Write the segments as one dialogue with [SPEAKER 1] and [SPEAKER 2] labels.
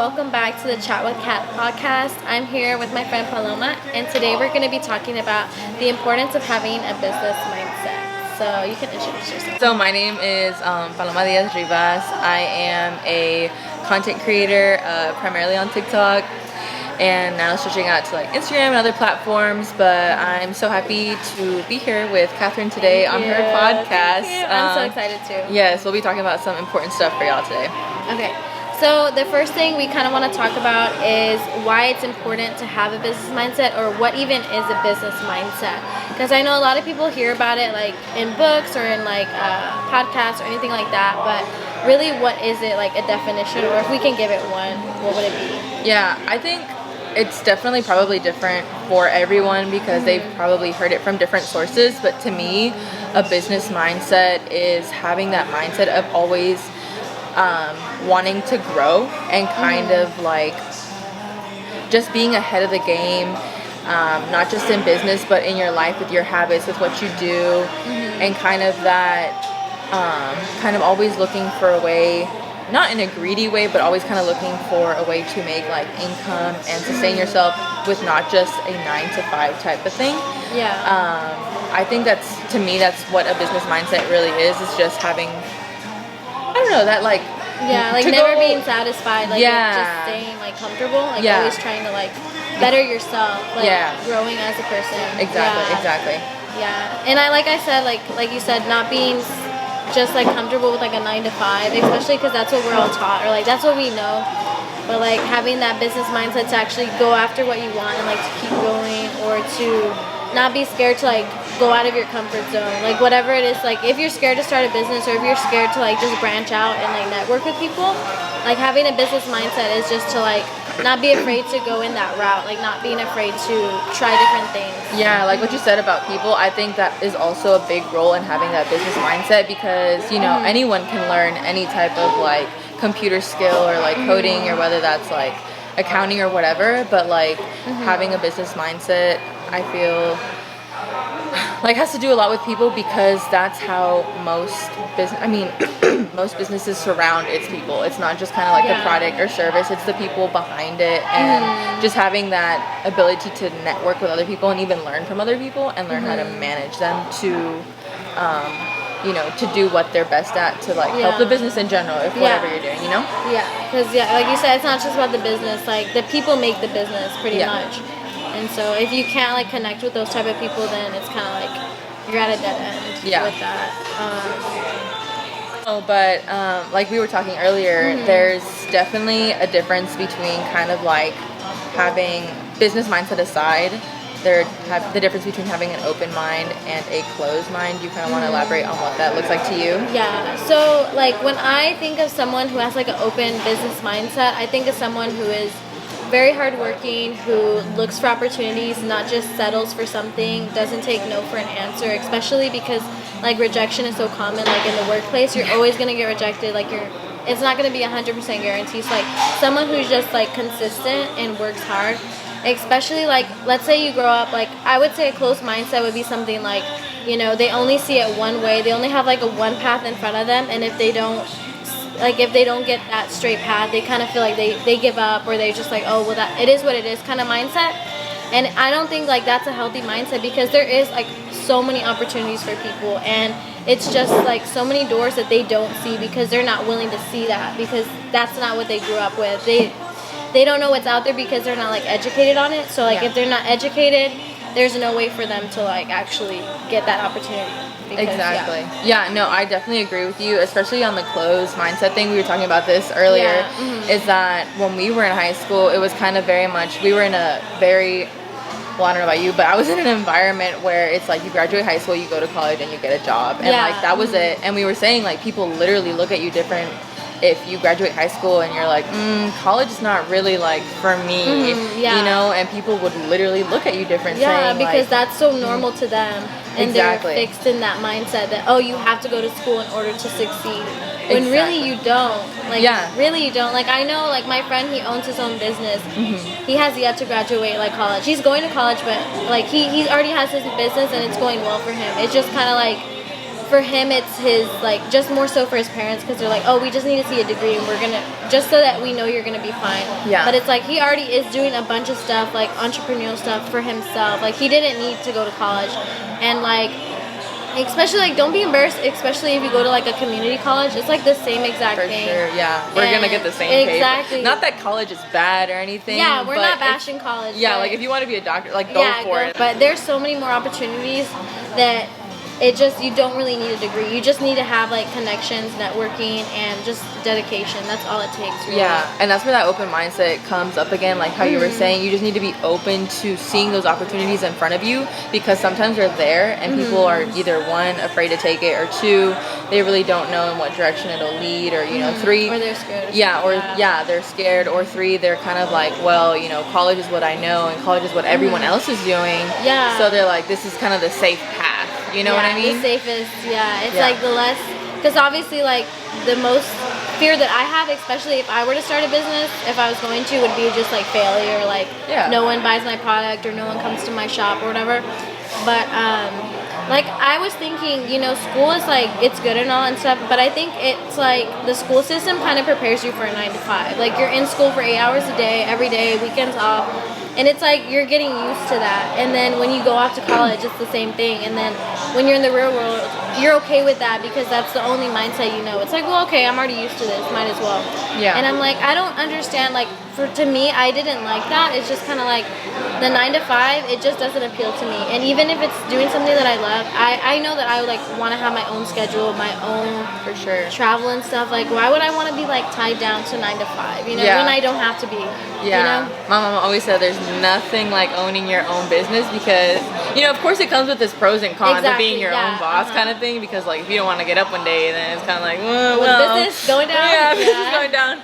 [SPEAKER 1] welcome back to the Chat with Kat podcast. I'm here with my friend Paloma, and today we're going to be talking about the importance of having a business mindset. So you can introduce yourself.
[SPEAKER 2] So my name is Paloma Diaz Rivas. I am a content creator, primarily on TikTok, and now stretching out to like Instagram and other platforms. But I'm so happy to be here with Catherine today on her podcast.
[SPEAKER 1] I'm so excited too.
[SPEAKER 2] Yes, we'll be talking about some important stuff for y'all today.
[SPEAKER 1] Okay. So the first thing we kind of want to talk about is why it's important to have a business mindset, or what even is a business mindset. Because I know a lot of people hear about it like in books or in like podcasts or anything like that, but really what is it, like a definition, or if we can give it one, what would it be?
[SPEAKER 2] Yeah, I think it's definitely probably different for everyone because they've probably heard it from different sources. But to me, a business mindset is having that mindset of always wanting to grow and kind of like just being ahead of the game, not just in business but in your life, with your habits, with what you do, and kind of that kind of always looking for a way, not in a greedy way, but always kind of looking for a way to make like income and sustain yourself with not just a 9-to-5 type of thing. I think to me that's what a business mindset really is just having, I don't know, that like
[SPEAKER 1] never being satisfied, like just staying like comfortable, like always trying to like better yourself, like growing as a person.
[SPEAKER 2] Exactly.
[SPEAKER 1] And like I said, like you said, not being just like comfortable with like a 9-to-5, especially because that's what we're all taught, or like that's what we know. But like having that business mindset to actually go after what you want and like to keep going, or to not be scared to like go out of your comfort zone, like whatever it is. Like if you're scared to start a business, or if you're scared to like just branch out and like network with people, like having a business mindset is just to like not be afraid to go in that route, like not being afraid to try different things.
[SPEAKER 2] Like what you said about people, I think that is also a big role in having that business mindset, because you know anyone can learn any type of like computer skill or like coding, or whether that's like accounting or whatever, but like having a business mindset, I feel like has to do a lot with people, because that's how most businesses surround its people. It's not just kind of like the product or service, it's the people behind it, and just having that ability to network with other people and even learn from other people and learn how to manage them to to do what they're best at, to like help the business in general, if whatever you're doing,
[SPEAKER 1] because like you said, it's not just about the business, like the people make the business pretty much. And so if you can't like connect with those type of people, then it's kind of like you're at a dead end with that.
[SPEAKER 2] But like we were talking earlier, there's definitely a difference between kind of like having business mindset aside. The difference between having an open mind and a closed mind. You kind of want to elaborate on what that looks like to you?
[SPEAKER 1] Yeah. So like when I think of someone who has like an open business mindset, I think of someone who is very hardworking, who looks for opportunities, not just settles for something, doesn't take no for an answer, especially because like rejection is so common. Like in the workplace, you're always going to get rejected. Like it's not going to be 100% guaranteed. So like someone who's just like consistent and works hard, especially like let's say you grow up, like I would say a closed mindset would be something like, they only see it one way. They only have like a one path in front of them, and if they don't get that straight path, they kind of feel like they give up, or they just like, oh well, that it is what it is kind of mindset. And I don't think like that's a healthy mindset, because there is like so many opportunities for people, and it's just like so many doors that they don't see because they're not willing to see that, because that's not what they grew up with. They don't know what's out there because they're not like educated on it. So like if they're not educated, there's no way for them to like actually get that opportunity.
[SPEAKER 2] Exactly. No, I definitely agree with you, especially on the closed mindset thing. We were talking about this earlier. Is that when we were in high school, it was kind of very much, we were in a very, well, I don't know about you, but I was in an environment where it's like you graduate high school, you go to college, and you get a job, and like that was it. And we were saying like people literally look at you different if you graduate high school and you're like, college is not really like for me, and people would literally look at you different.
[SPEAKER 1] Because like, that's so normal to them, and they're fixed in that mindset that, oh, you have to go to school in order to succeed, when really you don't. Like really you don't. Like I know, like my friend, he owns his own business. He has yet to graduate like college. He's going to college, but like he already has his business and it's going well for him. It's just kind of like for him it's his like just more so for his parents because they're like, oh, we just need to see a degree and we're gonna just so that we know you're gonna be fine.
[SPEAKER 2] Yeah.
[SPEAKER 1] But it's like he already is doing a bunch of stuff like entrepreneurial stuff for himself. Like he didn't need to go to college, and like especially like don't be embarrassed, especially if you go to like a community college. It's like the same exact
[SPEAKER 2] For
[SPEAKER 1] thing.
[SPEAKER 2] sure, yeah. We're gonna get the same pay.
[SPEAKER 1] Exactly.
[SPEAKER 2] Not that college is bad or anything.
[SPEAKER 1] Yeah, we're
[SPEAKER 2] but
[SPEAKER 1] not bashing college.
[SPEAKER 2] Yeah,
[SPEAKER 1] but
[SPEAKER 2] like if you want to be a doctor, like go for it.
[SPEAKER 1] But there's so many more opportunities that it just you don't really need a degree. You just need to have like connections, networking, and just dedication. That's all it takes. Really.
[SPEAKER 2] Yeah, and that's where that open mindset comes up again. Like how you were saying, you just need to be open to seeing those opportunities in front of you because sometimes they're there and people are either one afraid to take it or two they really don't know in what direction it'll lead or you know three
[SPEAKER 1] or they're scared.
[SPEAKER 2] They're scared or three they're kind of like well you know college is what I know and college is what everyone else is doing.
[SPEAKER 1] Yeah.
[SPEAKER 2] So they're like this is kind of the safe path. You know what I mean?
[SPEAKER 1] The safest, it's like the less, because obviously like the most fear that I have, especially if I were to start a business, if I was going to, would be just like failure, like no one buys my product or no one comes to my shop or whatever. But like I was thinking, you know, school is like, it's good and all and stuff, but I think it's like the school system kind of prepares you for a 9 to 5. Like you're in school for 8 hours a day, every day, weekends off. And it's like you're getting used to that. And then when you go off to college, it's the same thing. And then when you're in the real world, you're okay with that because that's the only mindset you know. It's like, well, okay, I'm already used to this. Might as well.
[SPEAKER 2] Yeah.
[SPEAKER 1] And I'm like, I don't understand. Like, to me, I didn't like that. It's just kind of like the 9 to 5, it just doesn't appeal to me. And even if it's doing something that I love, I know that I would like want to have my own schedule, my own
[SPEAKER 2] for sure
[SPEAKER 1] travel and stuff. Like, why would I want to be like tied down to 9 to 5? You know, when I don't have to be.
[SPEAKER 2] Yeah.
[SPEAKER 1] You know?
[SPEAKER 2] My mom always said there's nothing like owning your own business because, you know, of course it comes with its pros and cons of being your own boss kind of thing because, like, if you don't want to get up one day, then it's kind of like, well.
[SPEAKER 1] Business going down?
[SPEAKER 2] Yeah, business going down.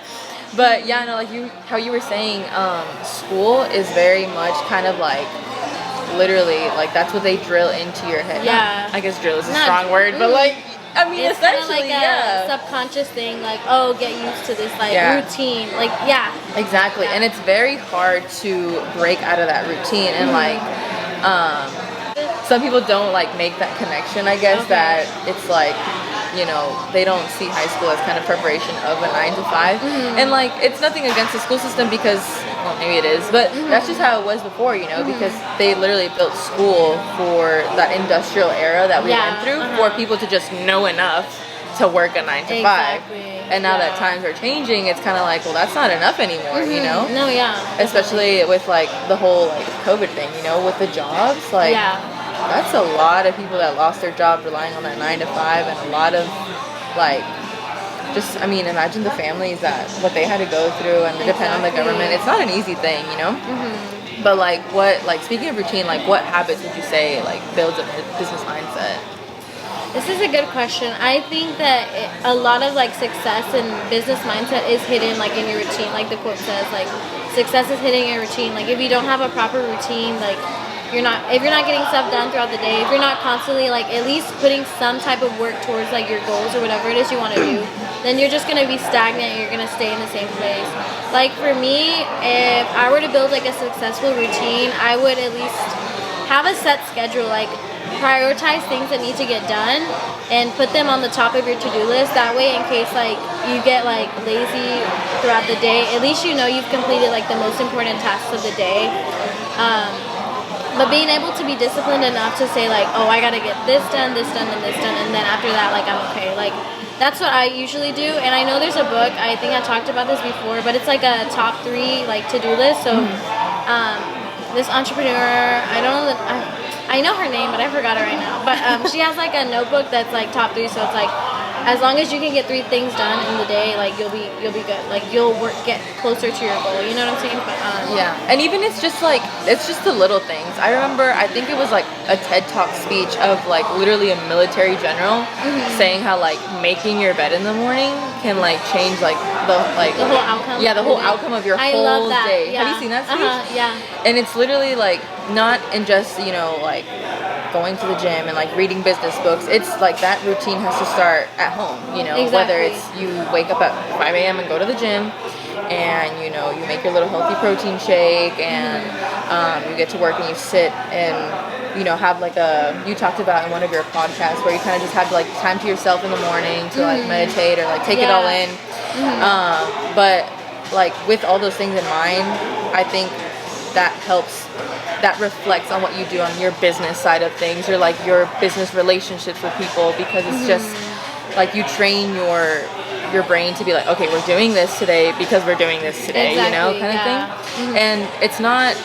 [SPEAKER 2] But, yeah, no, like how you were saying, school is very much kind of like, literally, like, that's what they drill into your head.
[SPEAKER 1] Yeah.
[SPEAKER 2] I guess drill is a strong word, but, like, I mean,
[SPEAKER 1] it's kind of
[SPEAKER 2] essentially,
[SPEAKER 1] like a subconscious thing, like, oh, get used to this, like, routine. Like,
[SPEAKER 2] Exactly. And it's very hard to break out of that routine. And, like, some people don't, like, make that connection, I guess, that it's, like, you know, they don't see high school as kind of preparation of a 9 to 5. And, like, it's nothing against the school system because, well, maybe it is, but that's just how it was before, you know, because they literally built school for that industrial era that we went through for people to just know enough to work a 9 to 5. And now that times are changing, it's kind of like, well, that's not enough anymore, you know?
[SPEAKER 1] No,
[SPEAKER 2] Especially with, like, the whole, like, COVID thing, you know, with the jobs, like, that's a lot of people that lost their job relying on that 9 to 5 and a lot of, like, just, I mean, imagine the families that, what they had to go through and depend on the government. It's not an easy thing, you know? But, like, what, like, speaking of routine, like, what habits would you say, like, builds a business mindset?
[SPEAKER 1] This is a good question. I think that a lot of, like, success and business mindset is hidden, like, in your routine. Like the quote says, like, success is hidden in your routine. Like, if you don't have a proper routine, like, if you're not getting stuff done throughout the day, if you're not constantly like at least putting some type of work towards like your goals or whatever it is you want to do, then you're just going to be stagnant. You're going to stay in the same place. Like for me, if I were to build like a successful routine, I would at least have a set schedule, like prioritize things that need to get done and put them on the top of your to-do list. That way, in case like you get like lazy throughout the day, at least you know you've completed like the most important tasks of the day. But being able to be disciplined enough to say like, oh, I gotta get this done, and this done, and then after that, like I'm okay. Like that's what I usually do. And I know there's a book. I think I talked about this before, but it's like a top 3 like to-do list. So this entrepreneur, I know her name, but I forgot it right now. But she has like a notebook that's like top 3. So it's like as long as you can get 3 things done in the day, like you'll be good. Like you'll get closer to your goal. You know what I'm saying? But,
[SPEAKER 2] and even it's just the little things. I remember, I think it was like a TED Talk speech of like literally a military general saying how like making your bed in the morning can like change like the
[SPEAKER 1] whole outcome.
[SPEAKER 2] Yeah, the whole outcome of your whole day.
[SPEAKER 1] Yeah.
[SPEAKER 2] Have you seen that speech?
[SPEAKER 1] Yeah.
[SPEAKER 2] And it's literally like not in just, you know, like going to the gym and like reading business books. It's like that routine has to start at home, you know, whether it's you wake up at 5 a.m. and go to the gym and, you know, you make your little healthy protein shake and you get to work and you sit and have like you talked about in one of your podcasts where you kind of just have like time to yourself in the morning to like meditate or like take it all in. But like with all those things in mind, I think that reflects on what you do on your business side of things, or like your business relationships with people, because it's just like you train your brain to be like, okay, we're doing this today because we're doing this today,
[SPEAKER 1] Exactly,
[SPEAKER 2] kind of thing. And it's not,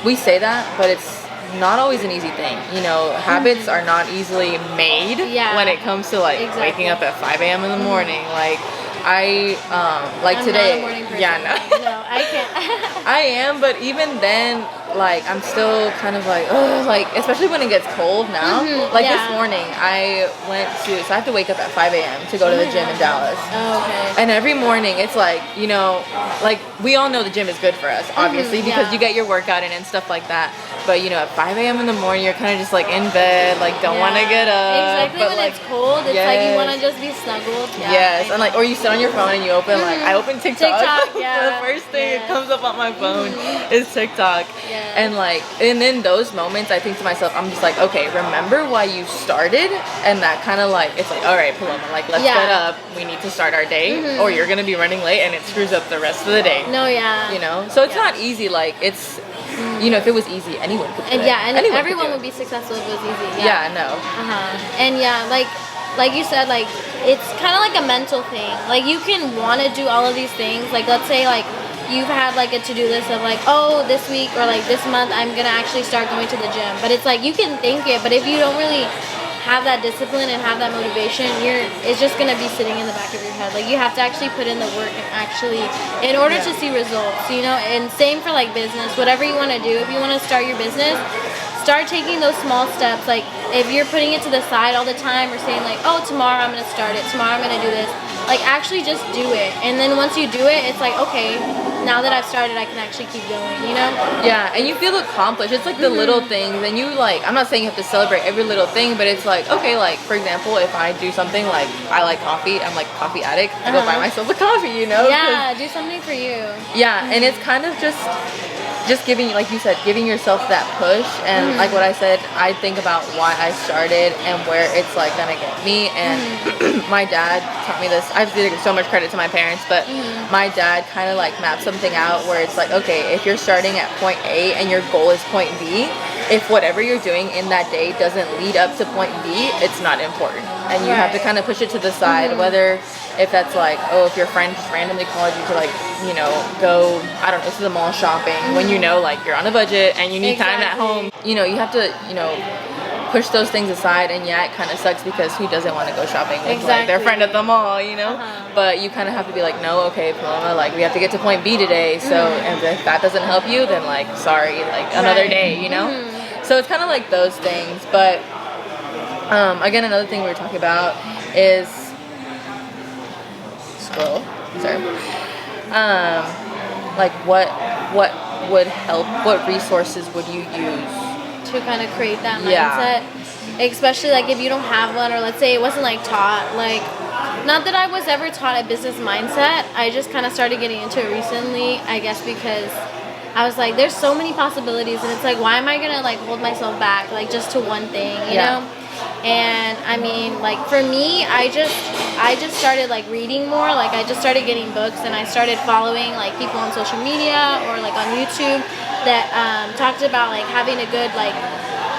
[SPEAKER 2] we say that, but it's not always an easy thing. Habits are not easily made when it comes to like waking up at 5 a.m. in the morning. Like I'm today.
[SPEAKER 1] Not a morning person.
[SPEAKER 2] Yeah,
[SPEAKER 1] no, I can't.
[SPEAKER 2] I am, but even then, like I'm still kind of like, ugh, like especially when it gets cold now. Like this morning, I went so I have to wake up at 5 a.m. to go to the gym in Dallas.
[SPEAKER 1] Oh, okay.
[SPEAKER 2] And every morning, it's like like we all know the gym is good for us, obviously, because you get your workout in and stuff like that. But at 5 a.m. in the morning, you're kind of just like in bed, like don't want to get up.
[SPEAKER 1] Exactly,
[SPEAKER 2] but
[SPEAKER 1] when
[SPEAKER 2] like,
[SPEAKER 1] it's cold, it's like you want to just be snuggled.
[SPEAKER 2] Yes, and like, or you sit on your phone and you open like I open TikTok. The first thing that comes up on my phone is TikTok. And in those moments, I think to myself, I'm just like, okay, remember why you started, and that kind of like, it's like, all right, Paloma, like let's get up. We need to start our day, or you're gonna be running late, and it screws up the rest of the day.
[SPEAKER 1] No,
[SPEAKER 2] So it's not easy. Like it's. If it was easy, anyone could do it.
[SPEAKER 1] And everyone would be successful if it was easy. And like you said, like it's kind of like a mental thing. Like you can want to do all of these things. Like let's say like you've had like a to-do list of like, oh, this week or like this month I'm gonna actually start going to the gym. But it's like you can think it, but if you don't really have that discipline and have that motivation, it's just gonna be sitting in the back of your head. Like you have to actually put in the work and actually, in order to see results, and same for like business, whatever you want to do. If you want to start your business, start taking those small steps. Like if you're putting it to the side all the time or saying like, oh, tomorrow I'm gonna start it, tomorrow I'm gonna do this, like actually just do it. And then once you do it, it's like, okay, now that I've started, I can actually keep going,
[SPEAKER 2] Yeah, and you feel accomplished. It's like the little things, and you like, I'm not saying you have to celebrate every little thing, but it's like, okay, like for example, if I do something like I like coffee, I'm like coffee addict, I go buy myself a coffee,
[SPEAKER 1] Yeah, do something for you.
[SPEAKER 2] Yeah, and it's kind of just giving, like you said, giving yourself that push. And like what I said, I think about why I started and where it's like gonna get me. And my dad taught me this. I have to give so much credit to my parents, but my dad kind of like mapped something out where it's like, okay, if you're starting at point A and your goal is point B, if whatever you're doing in that day doesn't lead up to point B, it's not important. And you have to kind of push it to the side, whether if that's like, oh, if your friend just randomly called you to like, go, I don't know, to the mall shopping when like you're on a budget and you need time at home. You have to, push those things aside, and it kind of sucks because who doesn't want to go shopping with like their friend at the mall, But you kind of have to be like, no, okay, Paloma, like we have to get to point B today. So and if that doesn't help you, then like sorry, like another day, So it's kind of like those things. But again, another thing we were talking about is like what would help, what resources would you use
[SPEAKER 1] to kind of create that mindset, especially like if you don't have one, or let's say it wasn't like taught, like not that I was ever taught a business mindset, I just kind of started getting into it recently, I guess because I was like, there's so many possibilities, and it's like, why am I gonna like hold myself back like just to one thing, you know? And I mean, like for me, I just started like reading more. Like I just started getting books, and I started following like people on social media or like on YouTube that talked about like having a good like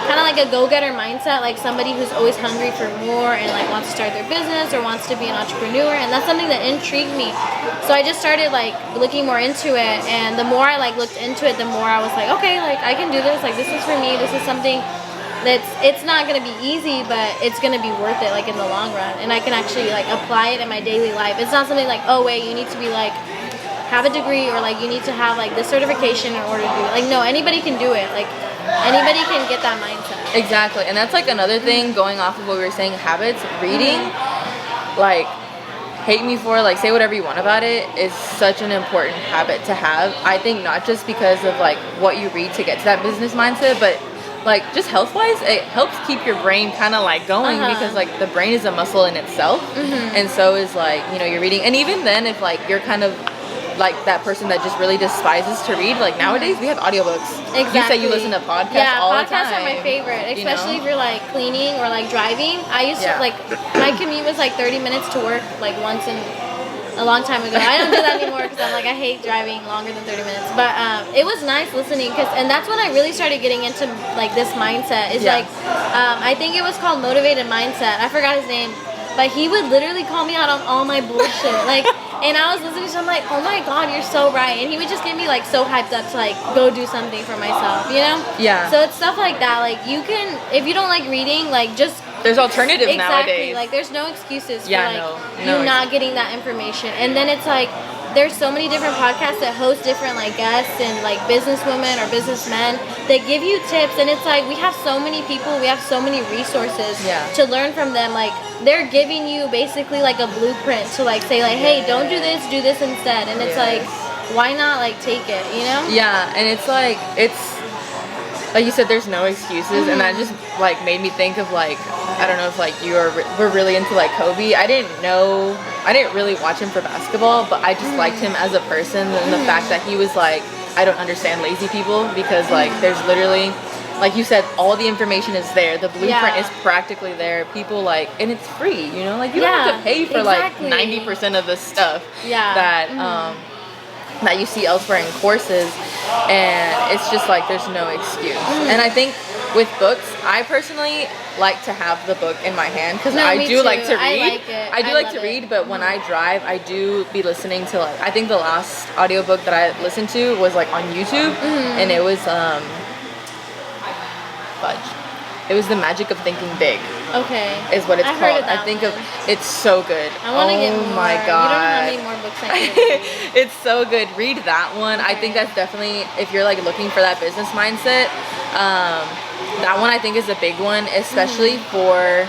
[SPEAKER 1] kind of like a go-getter mindset, like somebody who's always hungry for more and like wants to start their business or wants to be an entrepreneur. And that's something that intrigued me. So I just started like looking more into it, and the more I like looked into it, the more I was like, okay, like I can do this. Like this is for me. This is something it's not going to be easy, but it's going to be worth it like in the long run, and I can actually like apply it in my daily life. It's not something like, oh wait, you need to be like have a degree, or like you need to have like this certification in order to do it. Like no, anybody can do it. Like anybody can get that mindset.
[SPEAKER 2] Exactly. And that's like another thing, going off of what we were saying, habits, reading, like hate me for like say whatever you want about it, is such an important habit to have. I think not just because of like what you read to get to that business mindset, but like just health-wise, it helps keep your brain kind of like going, because like the brain is a muscle in itself, and so is like you're reading. And even then, if like you're kind of like that person that just really despises to read. Like nowadays we have audiobooks.
[SPEAKER 1] Exactly.
[SPEAKER 2] You say you listen to podcasts all the time.
[SPEAKER 1] Podcasts are my favorite, especially if you're like cleaning or like driving. I used to
[SPEAKER 2] Yeah.
[SPEAKER 1] like, my commute was like 30 minutes to work like once in a long time ago. I don't do that anymore because I'm like, I hate driving longer than 30 minutes. But it was nice listening and that's when I really started getting into like this mindset. It's like, I think it was called Motivated Mindset. I forgot his name. But he would literally call me out on all my bullshit. Like, and I was listening to him like, oh my God, you're so right. And he would just get me like so hyped up to like go do something for myself, you know?
[SPEAKER 2] Yeah.
[SPEAKER 1] So it's stuff like that. Like you can, if you don't like reading, like just
[SPEAKER 2] there's alternatives
[SPEAKER 1] exactly.
[SPEAKER 2] nowadays.
[SPEAKER 1] Like there's no excuses for
[SPEAKER 2] no
[SPEAKER 1] you not getting that information. And then it's like there's so many different podcasts that host different like guests and like businesswomen or businessmen that give you tips, and it's like we have so many people, we have so many resources to learn from them. Like they're giving you basically like a blueprint to like say like, hey, don't do this instead. And it's like, why not like take it, you know?
[SPEAKER 2] Yeah, and it's like you said, there's no excuses, and that just like made me think of like, I don't know if like you were really into like Kobe. I didn't really watch him for basketball, but I just liked him as a person, and the fact that he was like, I don't understand lazy people, because like there's literally, like you said, all the information is there. The blueprint is practically there. People like, and it's free, you know, like you don't have to pay for like 90% of the stuff that you see elsewhere in courses, and it's just like there's no excuse. And I think with books, I personally like to have the book in my hand because I do like to read. I do like to read, but when I drive, I do be listening to like, I think the last audiobook that I listened to was like on YouTube, and it was It was The Magic of Thinking Big.
[SPEAKER 1] Okay.
[SPEAKER 2] Is what it's called.
[SPEAKER 1] Heard of that
[SPEAKER 2] it's so good.
[SPEAKER 1] I want to get more.
[SPEAKER 2] Oh my God.
[SPEAKER 1] You don't know how many more books I can
[SPEAKER 2] It's so good. Read that one. I think that's definitely, if you're like looking for that business mindset, that one I think is a big one, especially for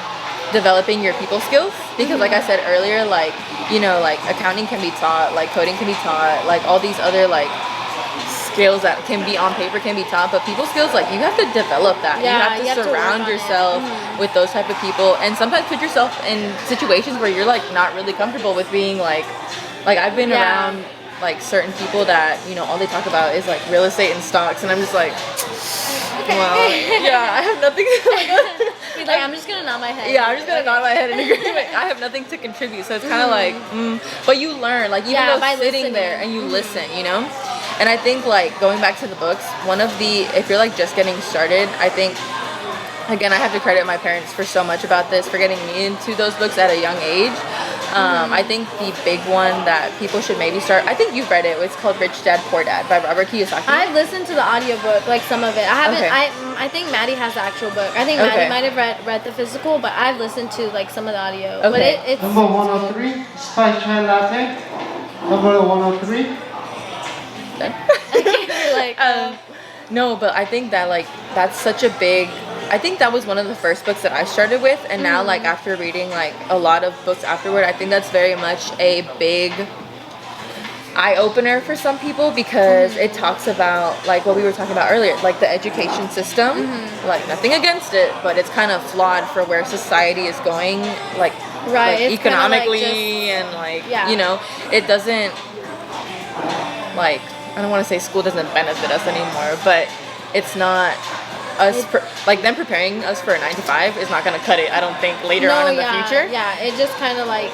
[SPEAKER 2] developing your people skills. Because like I said earlier, like, you know, like accounting can be taught, like coding can be taught, like all these other like skills that can be on paper can be taught, but people skills, like you have to develop that. You have to surround yourself with those type of people, and sometimes put yourself in situations where you're like not really comfortable with being like I've been around like certain people that, you know, all they talk about is like real estate and stocks, and I'm just like, well, I have nothing
[SPEAKER 1] He's like, I'm just gonna nod my head.
[SPEAKER 2] I'm just gonna nod my head in agreement. I have nothing to contribute, so it's kind of like but you learn, like even though sitting there and you listen, you know. And I think like going back to the books, one of the, if you're like just getting started, I think, again, I have to credit my parents for so much about this, for getting me into those books at a young age. I think the big one that people should maybe start, I think you've read it, it's called Rich Dad Poor Dad by Robert Kiyosaki.
[SPEAKER 1] I've listened to the audiobook, like some of it. I haven't, I think Maddie has the actual book. I think Maddie might have read the physical, but I've listened to like some of the audio. But it's
[SPEAKER 3] Number 103, spice chai latte. Number 103.
[SPEAKER 1] like,
[SPEAKER 2] no, but I think that like that's such a big, I think that was one of the first books that I started with, and now like after reading like a lot of books afterward, I think that's very much a big eye-opener for some people, because it talks about like what we were talking about earlier, like the education system, like nothing against it, but it's kind of flawed for where society is going, like economically, and like you know, it doesn't, like, I don't want to say school doesn't benefit us anymore, but it's not us, like them preparing us for a 9-to-5 is not going to cut it, I don't think, later on in the future.
[SPEAKER 1] Yeah, it just kind of like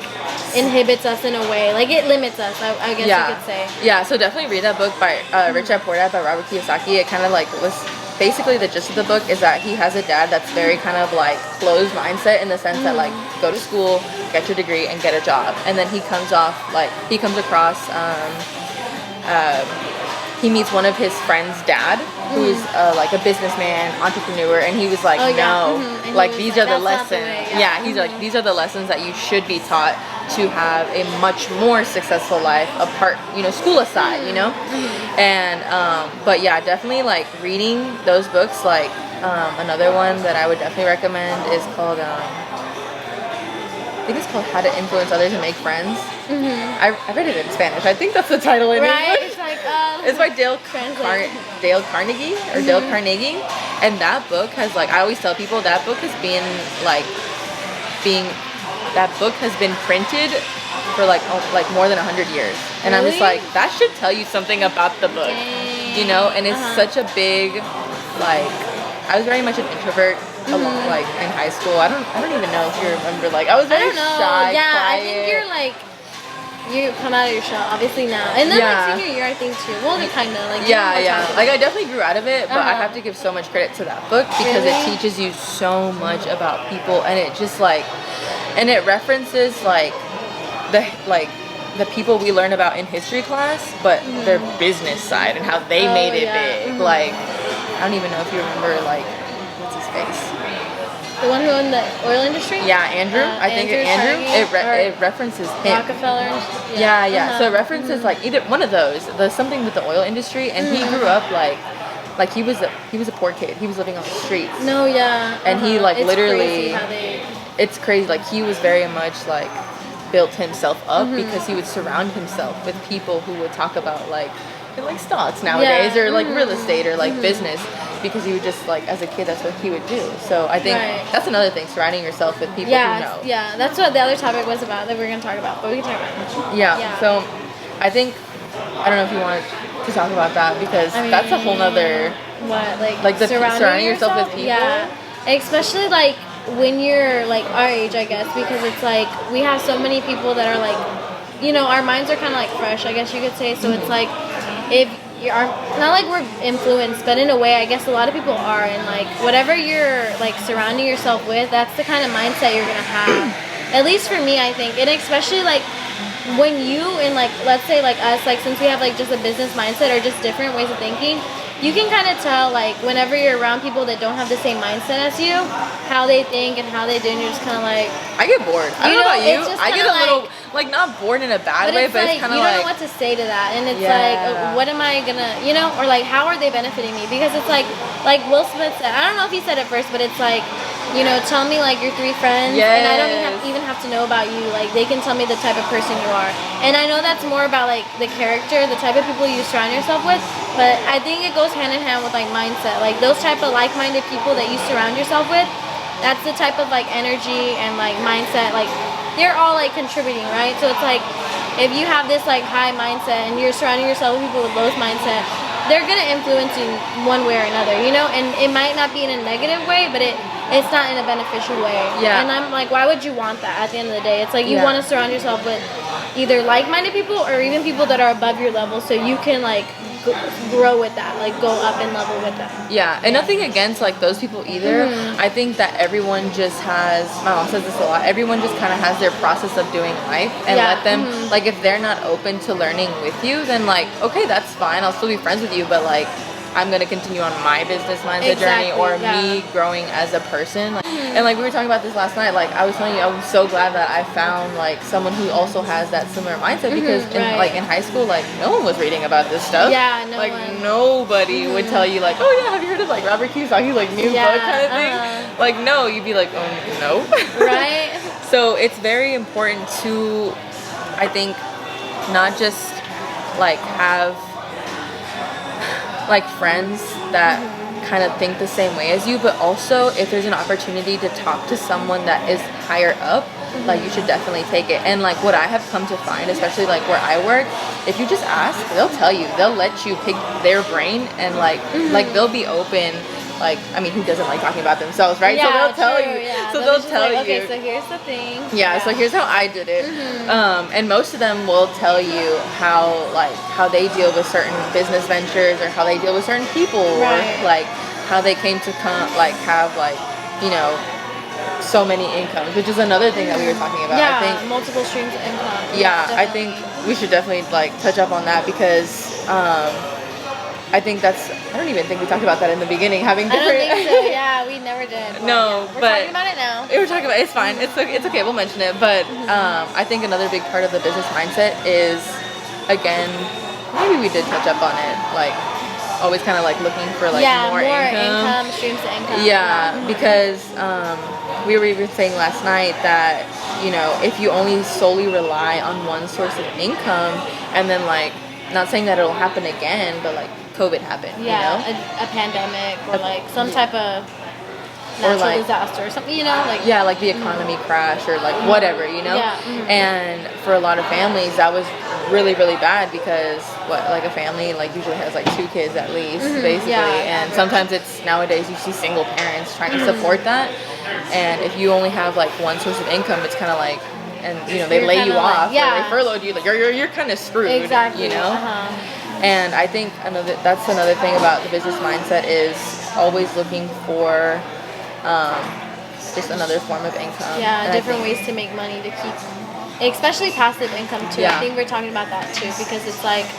[SPEAKER 1] inhibits us in a way, like it limits us, I guess you could say. Yeah,
[SPEAKER 2] so definitely read that book by Rich Dad Poor Dad by Robert Kiyosaki. It kind of like was basically the gist of the book is that he has a dad that's very kind of like closed mindset, in the sense that like go to school, get your degree, and get a job, and then he comes across he meets one of his friend's dad, who's like a businessman, entrepreneur, and he was like, like these are the lessons. He's like, these are the lessons that you should be taught to have a much more successful life, apart, you know, school aside, you know. And but yeah, definitely like reading those books. Like another one that I would definitely recommend is called I think it's called How to Influence Others and Make Friends. I read it in Spanish. I think that's the title in English.
[SPEAKER 1] It's like
[SPEAKER 2] it's by Dale Carnegie, Dale Carnegie, and that book has, like, I always tell people, that book has been printed for like more than 100 years. And I'm just
[SPEAKER 1] Really?
[SPEAKER 2] like, that should tell you something about the book.
[SPEAKER 1] Dang.
[SPEAKER 2] You know, and it's such a big, like, I was very much an introvert along, like, in high school. I don't even know if you remember, like, I was
[SPEAKER 1] I
[SPEAKER 2] very
[SPEAKER 1] don't know.
[SPEAKER 2] shy,
[SPEAKER 1] Yeah,
[SPEAKER 2] quiet.
[SPEAKER 1] I think you're like, you come out of your shell, obviously now. And then like senior year, I think too. Well, kind of like.
[SPEAKER 2] Yeah. Like I definitely grew out of it, but I
[SPEAKER 1] Uh-huh.
[SPEAKER 2] have to give so much credit to that book because it
[SPEAKER 1] Really?
[SPEAKER 2] teaches you so much about people, and it just like, and it references like the people we learn about in history class, but their business side and how they made it big. Like, I don't even know if you remember like what's his face.
[SPEAKER 1] The one who owned the oil industry?
[SPEAKER 2] Yeah, Andrew. I think Andrew. It references him.
[SPEAKER 1] Rockefeller.
[SPEAKER 2] Yeah. So it references like either one of those. There's something with the oil industry, and he grew up like he was a poor kid. He was living on the streets.
[SPEAKER 1] No, yeah.
[SPEAKER 2] And he like
[SPEAKER 1] It's
[SPEAKER 2] literally.
[SPEAKER 1] crazy how they...
[SPEAKER 2] It's crazy. Like he was very much like built himself up because he would surround himself with people who would talk about like stocks nowadays or like real estate or like business. Because he would just like as a kid that's what he would do. So I think that's another thing, surrounding yourself with people who know.
[SPEAKER 1] Yeah, that's what the other topic was about that we are gonna talk about, but we can talk about it.
[SPEAKER 2] Yeah. So I think I don't know if you want to talk about that because that's a whole nother
[SPEAKER 1] what
[SPEAKER 2] like the surrounding yourself with people.
[SPEAKER 1] Yeah. Especially like when you're like our age, I guess, because it's like we have so many people that are like, you know, our minds are kind of like fresh, I guess you could say. So it's like if are not like we're influenced, but in a way I guess a lot of people are, and like whatever you're like surrounding yourself with, that's the kind of mindset you're gonna have. At least for me, I think. And especially like when you and like let's say like us, like since we have like just a business mindset or just different ways of thinking, you can kind of tell like whenever you're around people that don't have the same mindset as you, how they think and how they do, and you're just kind of like,
[SPEAKER 2] I get bored. I don't know about you. I get a little like not bored in a bad way, but it's kind of
[SPEAKER 1] you
[SPEAKER 2] like
[SPEAKER 1] don't know what to say to that, and it's like, what am I gonna, you know, or like how are they benefiting me? Because it's like Will Smith said, I don't know if he said it first, but it's like, you know, tell me like your 3 friends, and I don't even have to know about you. Like they can tell me the type of person you are, and I know that's more about like the character, the type of people you surround yourself with. But I think it goes hand in hand with like mindset, like those type of like-minded people that you surround yourself with. That's the type of like energy and like mindset, like they're all like contributing, right? So it's like if you have this like high mindset and you're surrounding yourself with people with low mindset, they're gonna influence you one way or another, you know. And it might not be in a negative way, but it's not in a beneficial way. And I'm like, why would you want that at the end of the day? It's like you want to surround yourself with either like-minded people or even people that are above your level, so you can like grow with that, like go up in level with that.
[SPEAKER 2] And nothing against like those people either. I think that everyone just has, my mom says this a lot, everyone just kind of has their process of doing life, and let them like if they're not open to learning with you, then like okay, that's fine, I'll still be friends with you, but like I'm gonna continue on my business mindset journey or me growing as a person. Like, and like we were talking about this last night, like I was telling you, I was so glad that I found like someone who also has that similar mindset, because in high school, like no one was reading about this stuff. Nobody would tell you like, oh yeah, have you heard of like Robert Kiyosaki's like new book kind of thing? Like no, you'd be like, oh no.
[SPEAKER 1] Right.
[SPEAKER 2] So it's very important to, I think, not just like have like friends that kind of think the same way as you, but also if there's an opportunity to talk to someone that is higher up, like you should definitely take it. And like what I have come to find, especially like where I work, if you just ask, they'll tell you, they'll let you pick their brain, and like they'll be open. Like, I mean, who doesn't like talking about themselves, right? So they'll tell you. So they'll tell you.
[SPEAKER 1] Okay, so here's the thing.
[SPEAKER 2] So here's how I did it. And most of them will tell you how they deal with certain business ventures, or how they deal with certain people, or like how they came to have like, you know, so many incomes, which is another thing that we were talking about. I think
[SPEAKER 1] multiple streams of income.
[SPEAKER 2] I think we should definitely like touch up on that, because I think I don't even think we talked about that in the beginning, having different...
[SPEAKER 1] I don't think so, yeah, we never did.
[SPEAKER 2] No,
[SPEAKER 1] we're talking about it now.
[SPEAKER 2] We're talking about it, it's fine, it's okay, we'll mention it, but I think another big part of the business mindset is, again, maybe we did touch up on it, like, always kind of like looking for like more income,
[SPEAKER 1] streams of income.
[SPEAKER 2] Because we were even saying last night that, you know, if you only solely rely on one source of income, and then like, not saying that it'll happen again, but like COVID happened, you know?
[SPEAKER 1] A pandemic or like some type of natural
[SPEAKER 2] like
[SPEAKER 1] disaster or something, you know, like
[SPEAKER 2] yeah, like the economy crash or like whatever, you know.
[SPEAKER 1] Yeah.
[SPEAKER 2] And for a lot of families that was really really bad because like a family like usually has like 2 kids at least basically, and sometimes it's nowadays you see single parents trying to support that, and if you only have like one source of income, it's kind of like, and you know they
[SPEAKER 1] You're
[SPEAKER 2] lay you
[SPEAKER 1] kinda like-
[SPEAKER 2] off
[SPEAKER 1] yeah.
[SPEAKER 2] or they furloughed you, like you're kind of screwed,
[SPEAKER 1] exactly,
[SPEAKER 2] you know.
[SPEAKER 1] uh-huh.
[SPEAKER 2] And I think that's another thing about the business mindset is always looking for just another form of income.
[SPEAKER 1] Yeah,
[SPEAKER 2] And
[SPEAKER 1] different ways to make money to keep, especially passive income too.
[SPEAKER 2] Yeah.
[SPEAKER 1] I think we're talking about that too because it's like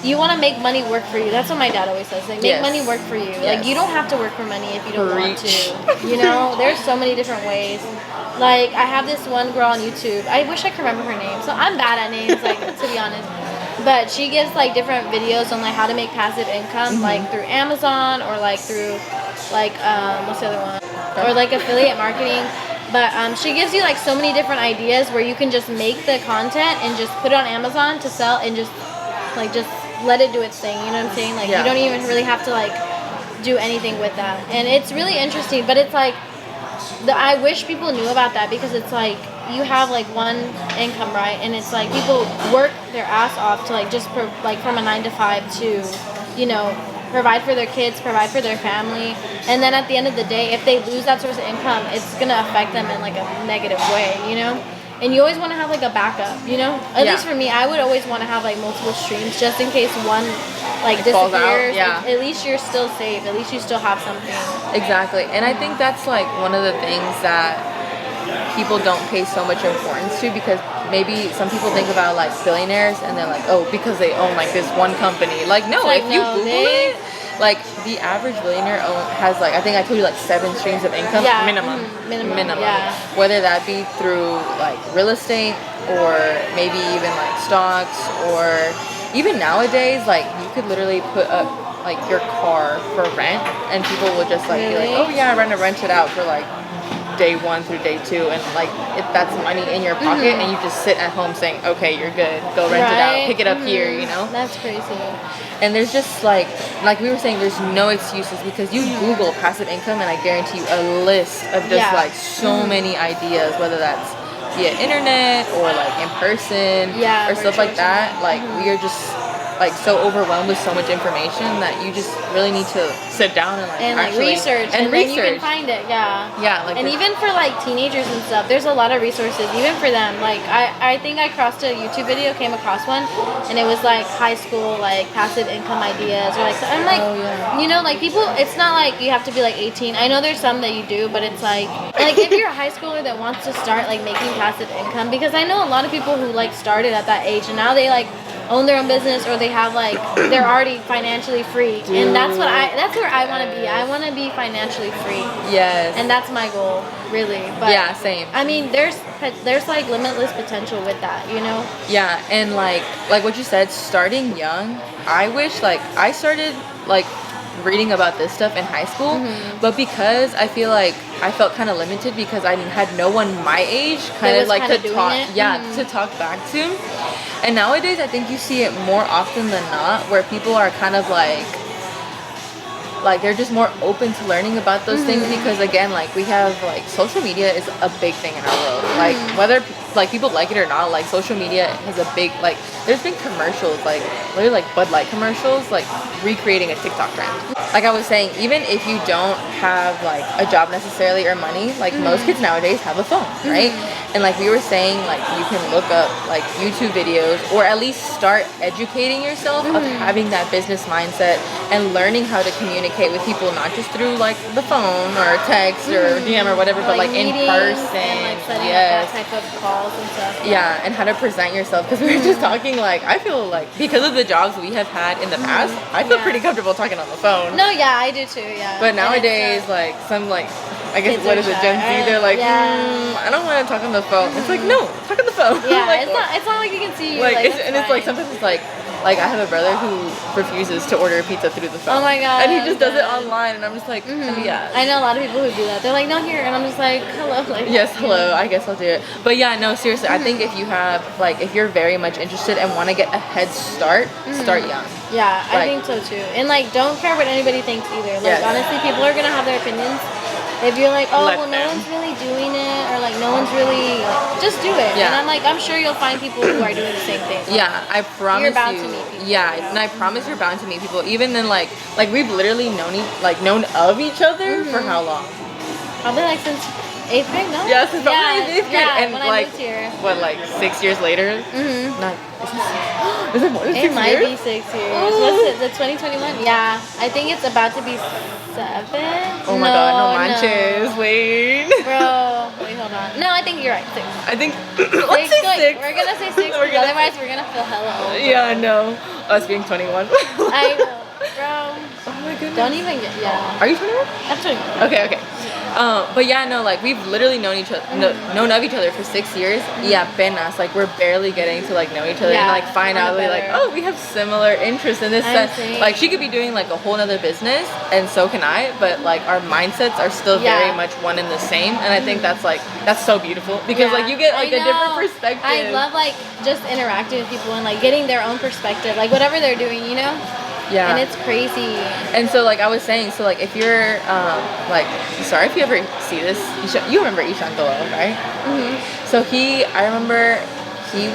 [SPEAKER 1] you want to make money work for you. That's what my dad always says. Like make
[SPEAKER 2] Yes.
[SPEAKER 1] money work for you.
[SPEAKER 2] Yes.
[SPEAKER 1] Like you don't have to work for money if you don't want
[SPEAKER 2] Preach.
[SPEAKER 1] to. You know, there's so many different ways. Like I have this one girl on YouTube. I wish I could remember her name. So I'm bad at names, like to be honest. But she gives like different videos on like how to make passive income, like through Amazon or like through like what's the other one? Or like affiliate marketing. But she gives you like so many different ideas where you can just make the content and just put it on Amazon to sell and just let it do its thing. You know what I'm saying? Like you don't even really have to like do anything with that. And it's really interesting. But it's like I wish people knew about that because it's like you have like one income, right? And it's like people work their ass off to like just like from a 9 to 5 to, you know, provide for their kids, provide for their family, and then at the end of the day, if they lose that source of income, it's gonna affect them in like a negative way, you know. And you always want to have like a backup, you know. At least for me, I would always want to have like multiple streams just in case one like
[SPEAKER 2] falls out,
[SPEAKER 1] disappears.
[SPEAKER 2] yeah.
[SPEAKER 1] At least you're still safe. At least you still have something.
[SPEAKER 2] Exactly. And I think that's like one of the things that people don't pay so much importance to, because maybe some people think about like billionaires and they're like, oh, because they own like this one company. Like no,
[SPEAKER 1] Like,
[SPEAKER 2] if you
[SPEAKER 1] no,
[SPEAKER 2] Google it, like the average billionaire has like, I think I told you like 7 streams of income minimum.
[SPEAKER 1] Minimum. Yeah.
[SPEAKER 2] Whether that be through like real estate or maybe even like stocks, or even nowadays like you could literally put up like your car for rent and people will just like be like, oh yeah, I'm gonna rent it out for like day 1 through day 2, and like if that's money in your pocket and you just sit at home saying, okay, you're good, go rent it out, pick it up here, you know.
[SPEAKER 1] That's crazy.
[SPEAKER 2] And there's just like we were saying, there's no excuses, because you Google passive income and I guarantee you a list of just like so many ideas, whether that's via internet or like in person or stuff like that. Like we are just like so overwhelmed with so much information that you just really need to sit down and like actually
[SPEAKER 1] research and then you can find it.
[SPEAKER 2] Like,
[SPEAKER 1] and even for like teenagers and stuff, there's a lot of resources even for them. Like I think I crossed a YouTube video, came across one, and it was like high school like passive income ideas, or like, so I'm like, you know, like people, it's not like you have to be like 18. I know there's some that you do, but it's like if you're a high schooler that wants to start like making passive income, because I know a lot of people who like started at that age and now they like own their own business, or they have like they're already financially free. And that's where I want to be. I want to be financially free.
[SPEAKER 2] Yes.
[SPEAKER 1] And that's my goal, really. But
[SPEAKER 2] yeah, same.
[SPEAKER 1] I mean, there's like limitless potential with that, you know.
[SPEAKER 2] Yeah, and like what you said, starting young. I wish like I started like reading about this stuff in high school, but because I feel like I felt kind of limited because I had no one my age kind of like to talk to talk back to. And nowadays I think you see it more often than not, where people are kind of like they're just more open to learning about those things, because again, like we have like social media is a big thing in our world. Like whether like people like it or not, like social media is a big, like there's been commercials, like literally like Bud Light commercials, like recreating a TikTok trend. Like I was saying, even if you don't have like a job necessarily or money, like most kids nowadays have a phone, right? And like we were saying, like you can look up like YouTube videos, or at least start educating yourself of having that business mindset and learning how to communicate with people, not just through like the phone or text or DM or whatever, but like in person.
[SPEAKER 1] And like setting up that type of calls and stuff.
[SPEAKER 2] Yeah, and how to present yourself, because we were just talking, like I feel like because of the jobs we have had in the past, I feel pretty comfortable talking on the phone.
[SPEAKER 1] No, yeah, I do too. Yeah.
[SPEAKER 2] But nowadays, like some like I guess what is it, Gen Z? They're like, I don't want to talk on the phone. It's like, no, talk on the phone.
[SPEAKER 1] Yeah,
[SPEAKER 2] like,
[SPEAKER 1] it's not like you can see you.
[SPEAKER 2] Like it's like sometimes it's like I have a brother who refuses to order a pizza through the phone.
[SPEAKER 1] Oh my god.
[SPEAKER 2] And he just does it online, and I'm just like, yeah.
[SPEAKER 1] I know a lot of people who do that. They're like, no, here, and I'm just like, hello. Like,
[SPEAKER 2] yes, hello. I guess I'll do it. But yeah, no, seriously, I think if you have like if you're very much interested and want to get a head start, start young.
[SPEAKER 1] Yeah, I think so too. And like, don't care what anybody thinks either. Like honestly, people are gonna have their opinions. If you're like, oh,
[SPEAKER 2] Let
[SPEAKER 1] well, no
[SPEAKER 2] them.
[SPEAKER 1] one's really doing it, or like no one's really, like, just do it.
[SPEAKER 2] Yeah.
[SPEAKER 1] And I'm like, I'm sure you'll find people who are doing the same thing.
[SPEAKER 2] Yeah, I promise
[SPEAKER 1] You're bound
[SPEAKER 2] you.
[SPEAKER 1] to meet people.
[SPEAKER 2] Yeah, and I promise you're bound to meet people. Even then, like we've literally known of each other for how long?
[SPEAKER 1] Probably like since 8th grade, no?
[SPEAKER 2] Yeah, since probably 8th grade,
[SPEAKER 1] Yeah,
[SPEAKER 2] and
[SPEAKER 1] when
[SPEAKER 2] like
[SPEAKER 1] I moved here.
[SPEAKER 2] what, like 6 years later?
[SPEAKER 1] Mm-hmm.
[SPEAKER 2] Not is it more than 6
[SPEAKER 1] It might
[SPEAKER 2] years?
[SPEAKER 1] be 6 years. What's it? The 2021? Yeah, I think it's about to be 7.
[SPEAKER 2] Oh my god, no manches. Wait.
[SPEAKER 1] Bro, wait, hold on. No, I think you're right. 6.
[SPEAKER 2] I think let's say
[SPEAKER 1] Like,
[SPEAKER 2] 6.
[SPEAKER 1] we're gonna say 6
[SPEAKER 2] We're
[SPEAKER 1] because
[SPEAKER 2] gonna-
[SPEAKER 1] otherwise we're gonna feel hella old.
[SPEAKER 2] Yeah, I know. Us being 21.
[SPEAKER 1] I know, bro.
[SPEAKER 2] Oh my goodness.
[SPEAKER 1] Don't even get, yeah.
[SPEAKER 2] Are you 21?
[SPEAKER 1] I'm 21.
[SPEAKER 2] Okay. But yeah, no, like we've literally known each other, known of each other for 6 years. Yeah, penas, like we're barely getting to like know each other and
[SPEAKER 1] Yeah,
[SPEAKER 2] like find out like,
[SPEAKER 1] better.
[SPEAKER 2] oh, we have similar interests in this
[SPEAKER 1] I'm
[SPEAKER 2] sense.
[SPEAKER 1] saying.
[SPEAKER 2] Like she could be doing like a whole nother business, and so can I. But like our mindsets are still very
[SPEAKER 1] Yeah.
[SPEAKER 2] much one and the same, and I think that's so beautiful because like you get like
[SPEAKER 1] I
[SPEAKER 2] a different
[SPEAKER 1] know.
[SPEAKER 2] perspective.
[SPEAKER 1] I love like just interacting with people and like getting their own perspective, like whatever they're doing, you know?
[SPEAKER 2] Yeah.
[SPEAKER 1] And it's crazy.
[SPEAKER 2] And so, like I was saying, so like if you're, like, sorry if you ever see this, you remember Ishan Dolo, right?
[SPEAKER 1] Mm-hmm.
[SPEAKER 2] So I remember he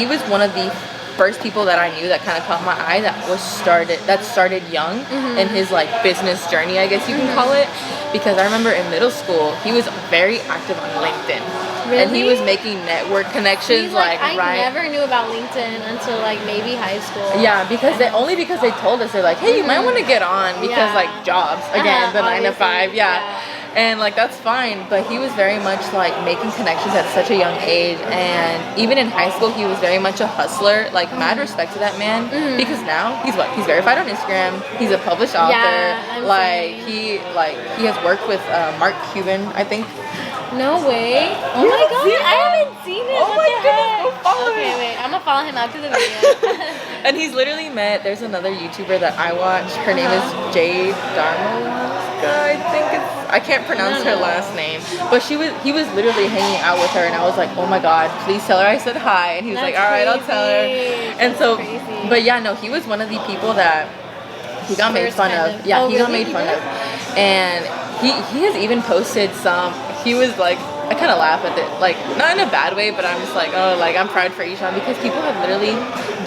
[SPEAKER 2] was one of the first people that I knew that kind of caught my eye that started young in his like business journey, I guess you can call it, because I remember in middle school he was very active on LinkedIn.
[SPEAKER 1] Really?
[SPEAKER 2] And he was making network connections
[SPEAKER 1] He's like, I
[SPEAKER 2] right.
[SPEAKER 1] never knew about LinkedIn until like maybe high school.
[SPEAKER 2] Yeah, because they told us, they're like, hey, you might want to get on because
[SPEAKER 1] Yeah.
[SPEAKER 2] like jobs again, the 9 to
[SPEAKER 1] obviously,
[SPEAKER 2] 5, yeah. And like that's fine, but he was very much like making connections at such a young age, and even in high school he was very much a hustler. Like mad respect to that man, because now he's verified on Instagram. He's a published author.
[SPEAKER 1] I'm
[SPEAKER 2] like
[SPEAKER 1] saying.
[SPEAKER 2] he has worked with Mark Cuban, I think.
[SPEAKER 1] No way. Oh
[SPEAKER 2] You
[SPEAKER 1] my
[SPEAKER 2] haven't
[SPEAKER 1] god,
[SPEAKER 2] seen
[SPEAKER 1] I
[SPEAKER 2] him?
[SPEAKER 1] haven't seen it.
[SPEAKER 2] Oh
[SPEAKER 1] What
[SPEAKER 2] my
[SPEAKER 1] the
[SPEAKER 2] goodness,
[SPEAKER 1] heck?
[SPEAKER 2] go follow
[SPEAKER 1] Okay,
[SPEAKER 2] him.
[SPEAKER 1] wait, I'm gonna follow him after the video.
[SPEAKER 2] And he's literally met. There's another YouTuber that I watch. Her name is Jade Darmowanska, I think I can't pronounce her last name, but he was literally hanging out with her, and I was like, oh my god, please tell her I said hi. And he was
[SPEAKER 1] That's
[SPEAKER 2] like, all right, I'll tell her.
[SPEAKER 1] crazy.
[SPEAKER 2] And
[SPEAKER 1] That's
[SPEAKER 2] so,
[SPEAKER 1] crazy.
[SPEAKER 2] but yeah, no, he was one of the people that he got made
[SPEAKER 1] First
[SPEAKER 2] fun
[SPEAKER 1] kind
[SPEAKER 2] of.
[SPEAKER 1] of-
[SPEAKER 2] Yeah,
[SPEAKER 1] Oh,
[SPEAKER 2] he got
[SPEAKER 1] really?
[SPEAKER 2] made fun of, and he has even posted some. He was like, I kind of laugh at it, like not in a bad way, but I'm just like, oh, like I'm proud for Ishan, because people have literally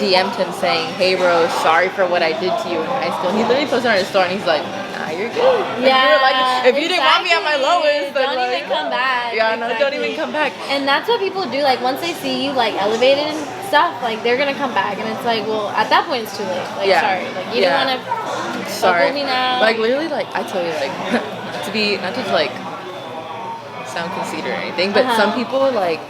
[SPEAKER 2] DM'd him saying, hey bro, sorry for what I did to you in high school. And he literally posted on his story, and he's like, nah, you're good. Like,
[SPEAKER 1] Yeah,
[SPEAKER 2] you were like, if you didn't want me at my lowest, then
[SPEAKER 1] don't
[SPEAKER 2] like,
[SPEAKER 1] even come back.
[SPEAKER 2] Yeah, no, don't
[SPEAKER 1] Exactly.
[SPEAKER 2] even come back.
[SPEAKER 1] And that's what people do. Like once they see you like elevated and stuff, like they're gonna come back, and it's like, well, at that point it's too late. Like
[SPEAKER 2] Yeah.
[SPEAKER 1] sorry, like you
[SPEAKER 2] Yeah.
[SPEAKER 1] didn't want to
[SPEAKER 2] Sorry.
[SPEAKER 1] fuck with me now.
[SPEAKER 2] Like literally, like I tell you, like not to like sound conceited or anything, but some people like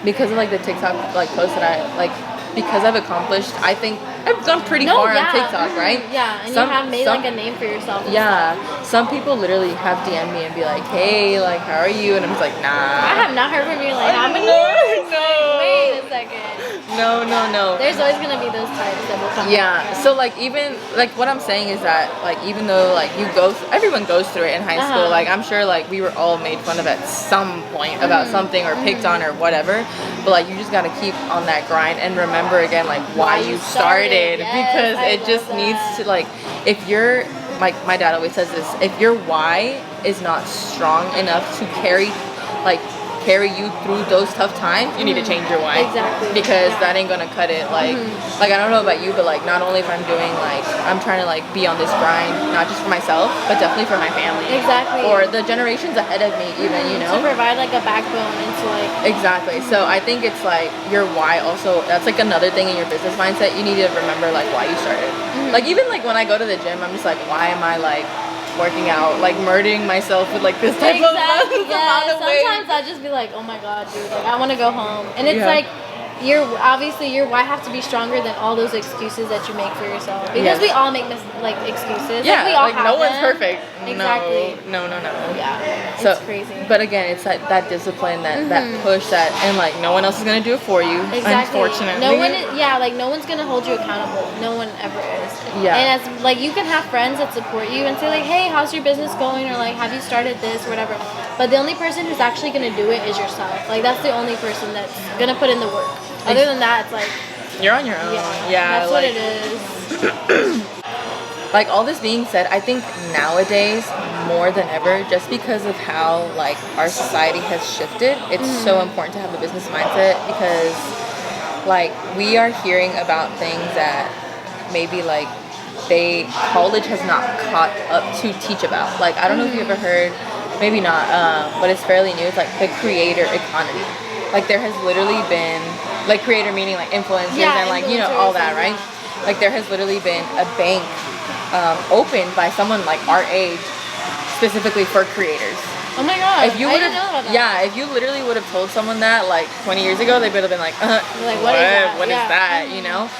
[SPEAKER 2] because of like the TikTok like posts that I like, because I've accomplished, I think I've gone pretty far on TikTok, right?
[SPEAKER 1] Yeah, and
[SPEAKER 2] Some-
[SPEAKER 1] you have made
[SPEAKER 2] some-
[SPEAKER 1] like a name for yourself. And
[SPEAKER 2] Yeah,
[SPEAKER 1] stuff.
[SPEAKER 2] some people literally have DM'd me and be like, hey, like how are you? And I'm just like, nah.
[SPEAKER 1] I have not heard from you in like how many
[SPEAKER 2] No,
[SPEAKER 1] years?
[SPEAKER 2] no.
[SPEAKER 1] Like, wait a second.
[SPEAKER 2] No.
[SPEAKER 1] There's always gonna be those types that will come.
[SPEAKER 2] Yeah, so like even like what I'm saying is that like even though like everyone goes through it in high school,
[SPEAKER 1] Uh-huh.
[SPEAKER 2] like I'm sure like we were all made fun of at some point about something or picked on or whatever, but like you just gotta keep on that grind and remember again like why you started,
[SPEAKER 1] Yes,
[SPEAKER 2] because
[SPEAKER 1] I
[SPEAKER 2] it just
[SPEAKER 1] love
[SPEAKER 2] needs
[SPEAKER 1] that.
[SPEAKER 2] to like, if you're like my dad always says this, if your why is not strong enough to carry you through those tough times, you need to change your why.
[SPEAKER 1] Exactly.
[SPEAKER 2] Because
[SPEAKER 1] Yeah.
[SPEAKER 2] that ain't gonna cut it. Like I don't know about you, but like not only if I'm doing like I'm trying to like be on this grind, not just for myself, but definitely for my family.
[SPEAKER 1] Exactly.
[SPEAKER 2] Or the generations ahead of me even, you know?
[SPEAKER 1] To provide like a backbone and to like.
[SPEAKER 2] Exactly. So I think it's like your why also, that's like another thing in your business mindset. You need to remember like why you started. Like even like when I go to the gym, I'm just like, why am I like working out, like murdering myself with like this type of amount of weight?
[SPEAKER 1] Sometimes I just be like, oh my god, dude, like I want to go home, and it's
[SPEAKER 2] Yeah.
[SPEAKER 1] like your why have to be stronger than all those excuses that you make for yourself, because
[SPEAKER 2] Yes.
[SPEAKER 1] we all make like excuses.
[SPEAKER 2] Yeah,
[SPEAKER 1] like, we all
[SPEAKER 2] like
[SPEAKER 1] have
[SPEAKER 2] no one's
[SPEAKER 1] them.
[SPEAKER 2] perfect.
[SPEAKER 1] Exactly.
[SPEAKER 2] No.
[SPEAKER 1] Yeah,
[SPEAKER 2] So,
[SPEAKER 1] it's crazy.
[SPEAKER 2] But again, it's that discipline, that push, that, and like no one else is gonna do it for you.
[SPEAKER 1] Exactly.
[SPEAKER 2] Unfortunately,
[SPEAKER 1] No one is, like no one's gonna hold you accountable. No one ever is.
[SPEAKER 2] Yeah.
[SPEAKER 1] And as like you can have friends that support you and say like, hey, how's your business going, or like, have you started this or whatever. But the only person who's actually gonna do it is yourself. Like that's the only person that's gonna put in the work. Other than that, it's like
[SPEAKER 2] you're on your own. Yeah,
[SPEAKER 1] that's
[SPEAKER 2] like,
[SPEAKER 1] what it is.
[SPEAKER 2] like all this being said, I think nowadays more than ever, just because of how like our society has shifted, it's so important to have a business mindset, because like we are hearing about things that maybe like college has not caught up to teach about. Like I don't know if you ever heard, maybe not, but it's fairly new. It's like the creator economy. Like there has literally been, like creator meaning like influencers and like, you know, all that, right? Like there has literally been a bank opened by someone like our age specifically for creators.
[SPEAKER 1] Oh my god!
[SPEAKER 2] If you
[SPEAKER 1] I didn't know about that.
[SPEAKER 2] Yeah, if you literally would have told someone that like 20 years ago, they would have been like,
[SPEAKER 1] what is that?
[SPEAKER 2] What is that? You know?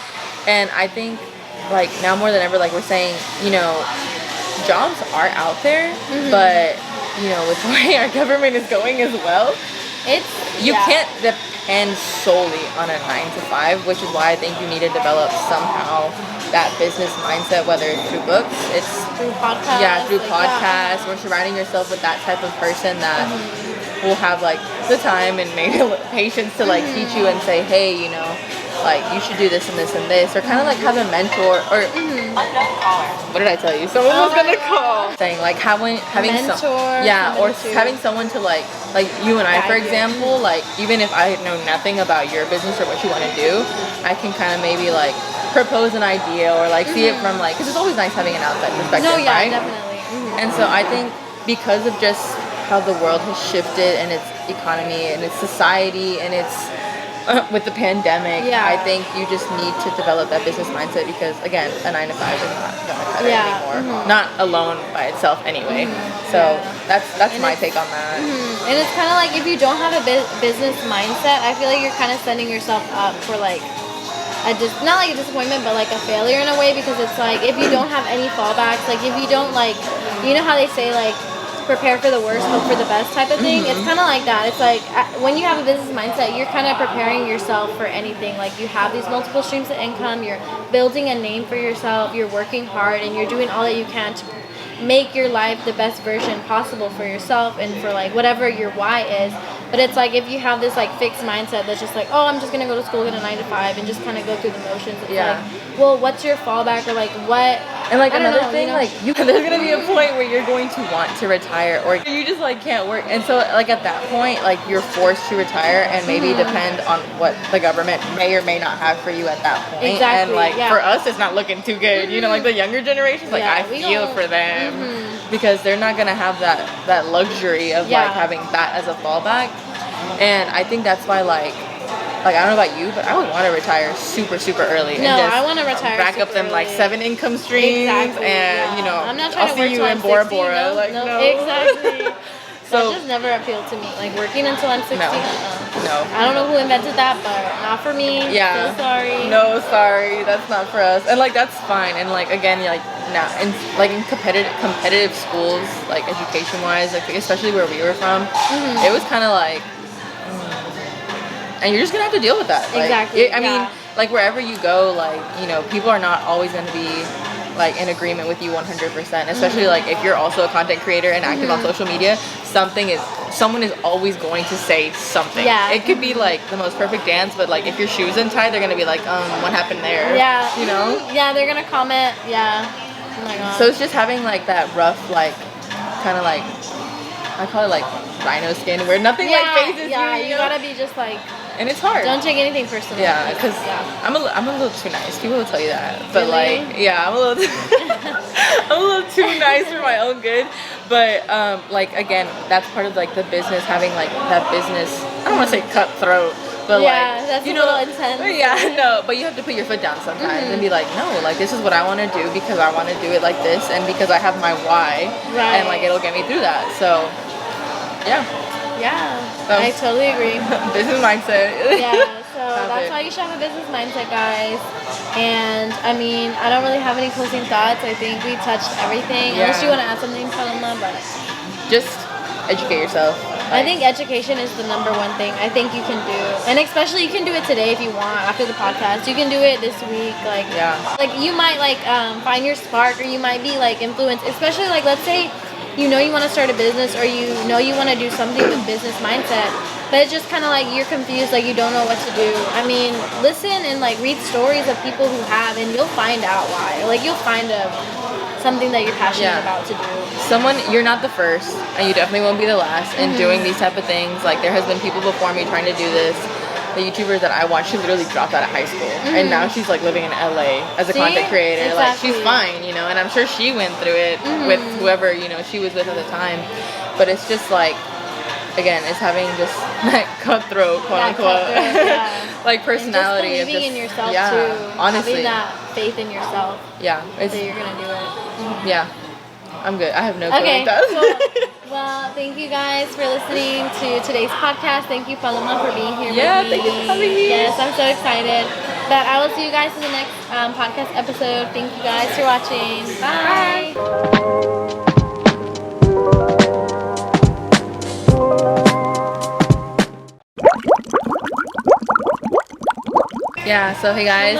[SPEAKER 2] And I think like now more than ever, like we're saying, you know, jobs are out there, but you know, with the way our government is going as well, you can't depend solely on a 9 to 5, which is why I think you need to develop somehow that business mindset, whether it's through books, it's
[SPEAKER 1] through podcasts.
[SPEAKER 2] Yeah, through podcasts, or surrounding yourself with that type of person that will have like the time and maybe patience to like teach you and say, hey, you know, like you should do this and this and this, or kind of like have a mentor, or what did I tell you? Someone was gonna call. Saying like having
[SPEAKER 1] mentor,
[SPEAKER 2] or having someone to like you and I, for example, like even if I know nothing about your business or what you want to do, I can kind of maybe like propose an idea or like see it from like, because it's always nice having an outside perspective, right?
[SPEAKER 1] Definitely.
[SPEAKER 2] And so I think because of just how the world has shifted and its economy and its society and its with the pandemic, I think you just need to develop that business mindset, because again, a 9 to 5 is not gonna cut it anymore. Not alone by itself anyway. So that's my take on that.
[SPEAKER 1] And it's kind of like if you don't have a business mindset, I feel like you're kind of setting yourself up for like not like a disappointment, but like a failure in a way, because it's like if you don't have any fallbacks, like if you don't like, you know how they say like prepare for the worst, hope for the best type of thing. It's kind of like that. It's like when you have a business mindset, you're kind of preparing yourself for anything. Like you have these multiple streams of income, you're building a name for yourself, you're working hard, and you're doing all that you can to make your life the best version possible for yourself and for like whatever your why is. But it's like if you have this like fixed mindset that's just like, oh, I'm just gonna go to school, get a 9 to 5, and just kind of go through the motions. It's like, well, what's your fallback, or like what?
[SPEAKER 2] And like another thing, like there's gonna be a point where you're going to want to retire, or you just like can't work, and so like at that point, like you're forced to retire and maybe depend on what the government may or may not have for you at that point.
[SPEAKER 1] Exactly.
[SPEAKER 2] And like for us, it's not looking too good. You know, like the younger generations, like I feel for them because they're not gonna have that luxury of like having that as a fallback. And I think that's why like I don't know about you, but I would want to retire super early.
[SPEAKER 1] No,
[SPEAKER 2] and just
[SPEAKER 1] I want to retire.
[SPEAKER 2] Rack up them like 7 income streams, and you know,
[SPEAKER 1] I'm not
[SPEAKER 2] I'll see you in Bora Bora.
[SPEAKER 1] No. Exactly. So that just never appealed to me. Like working until I'm 60.
[SPEAKER 2] No.
[SPEAKER 1] I don't know who invented that, but not for me.
[SPEAKER 2] Yeah.
[SPEAKER 1] So sorry.
[SPEAKER 2] No, sorry, that's not for us. And like that's fine. And like again, like now in competitive schools, like education wise, like especially where we were from, it was kind of like. And you're just gonna have to deal with that. Like,
[SPEAKER 1] exactly.
[SPEAKER 2] I mean, like wherever you go, like you know, people are not always gonna be like in agreement with you 100%. Especially like if you're also a content creator and active on social media, someone is always going to say something.
[SPEAKER 1] Yeah.
[SPEAKER 2] It could be like the most perfect dance, but like if your shoe's untied, they're gonna be like, what happened there?
[SPEAKER 1] Yeah.
[SPEAKER 2] You know?
[SPEAKER 1] Yeah, they're gonna comment. Yeah. Oh my god.
[SPEAKER 2] So it's just having like that rough, like kind of like I call it like rhino skin, where nothing like phases you.
[SPEAKER 1] Yeah, you gotta be just like.
[SPEAKER 2] And it's hard.
[SPEAKER 1] Don't take anything personally.
[SPEAKER 2] Yeah, because I'm a little too nice. People will tell you that, but
[SPEAKER 1] really?
[SPEAKER 2] like, yeah, I'm a little too nice for my own good. But like again, that's part of like the business, having like that business. I don't want to say cutthroat, but like
[SPEAKER 1] that's
[SPEAKER 2] you
[SPEAKER 1] a
[SPEAKER 2] know,
[SPEAKER 1] little intense.
[SPEAKER 2] Yeah, no, but you have to put your foot down sometimes and be like, no, like this is what I want to do because I want to do it like this, and because I have my why, and like it'll get me through that. So, yeah.
[SPEAKER 1] Yeah, so, I totally agree.
[SPEAKER 2] Business mindset.
[SPEAKER 1] Yeah, so that's why you should have a business mindset, guys. And I mean, I don't really have any closing thoughts. I think we touched everything. Unless you want to add something, Paloma, but
[SPEAKER 2] just educate yourself.
[SPEAKER 1] I think education is the number one thing I think you can do, and especially you can do it today if you want after the podcast. You can do it this week, like you might like find your spark, or you might be like influenced. Especially like let's say. You know you want to start a business, or you know you want to do something with business mindset, but it's just kind of like you're confused, like you don't know what to do. I mean, listen and like read stories of people who have, and you'll find out why. Like you'll find something that you're passionate
[SPEAKER 2] Yeah.
[SPEAKER 1] about to do.
[SPEAKER 2] You're not the first, and you definitely won't be the last in doing these type of things. Like, there has been people before me trying to do this. The YouTubers that I watch, she literally dropped out of high school, and now she's like living in LA as a content creator. Like, she's fine, you know, and I'm sure she went through it with whoever, you know, she was with at the time. But it's just like, again, it's having just that cutthroat, quote unquote, like personality.
[SPEAKER 1] And just believing in yourself
[SPEAKER 2] yeah,
[SPEAKER 1] too.
[SPEAKER 2] honestly,
[SPEAKER 1] Having that faith in yourself.
[SPEAKER 2] Yeah,
[SPEAKER 1] that you're gonna do it.
[SPEAKER 2] Yeah, I'm good. I have no clue.
[SPEAKER 1] Okay,
[SPEAKER 2] Like that.
[SPEAKER 1] cool. Well, thank you guys for listening to today's podcast. Thank you, Paloma, for being here
[SPEAKER 2] Yeah,
[SPEAKER 1] with me.
[SPEAKER 2] thank you for having me.
[SPEAKER 1] Yes, I'm so excited. But I will see you guys in the next podcast episode. Thank you guys for watching. Bye.
[SPEAKER 2] Yeah, so hey guys,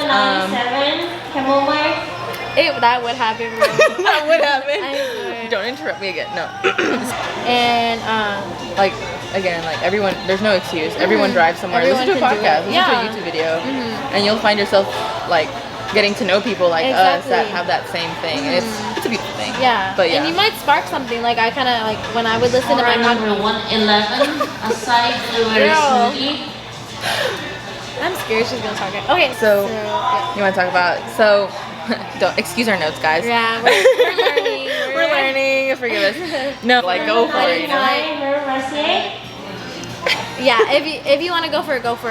[SPEAKER 1] That would happen, bro.
[SPEAKER 2] that would happen.
[SPEAKER 1] I swear.
[SPEAKER 2] Don't interrupt me again. No.
[SPEAKER 1] And
[SPEAKER 2] Like, again, like everyone, there's no excuse. Everyone drives somewhere.
[SPEAKER 1] Everyone
[SPEAKER 2] Listen to a
[SPEAKER 1] can do
[SPEAKER 2] podcast.
[SPEAKER 1] it.
[SPEAKER 2] Listen to a
[SPEAKER 1] Yeah.
[SPEAKER 2] YouTube video, and you'll find yourself like getting to know people like us that
[SPEAKER 1] Exactly.
[SPEAKER 2] have that same thing. And it's a beautiful thing.
[SPEAKER 1] yeah.
[SPEAKER 2] But yeah.
[SPEAKER 1] And you might spark something. Like I kind of like when I would listen to my
[SPEAKER 4] Number
[SPEAKER 1] podcast.
[SPEAKER 4] 111, aside blueberry
[SPEAKER 1] Girl.
[SPEAKER 4] smoothie.
[SPEAKER 1] I'm scared she's gonna talk. Okay.
[SPEAKER 2] So-
[SPEAKER 1] yeah.
[SPEAKER 2] You want to talk about don't excuse our notes, guys.
[SPEAKER 1] Yeah, we're learning.
[SPEAKER 2] We're learning. Forgive us. No, like go for it. You know.
[SPEAKER 4] Her Mercier.
[SPEAKER 1] Yeah, if you want to go for it, go for it.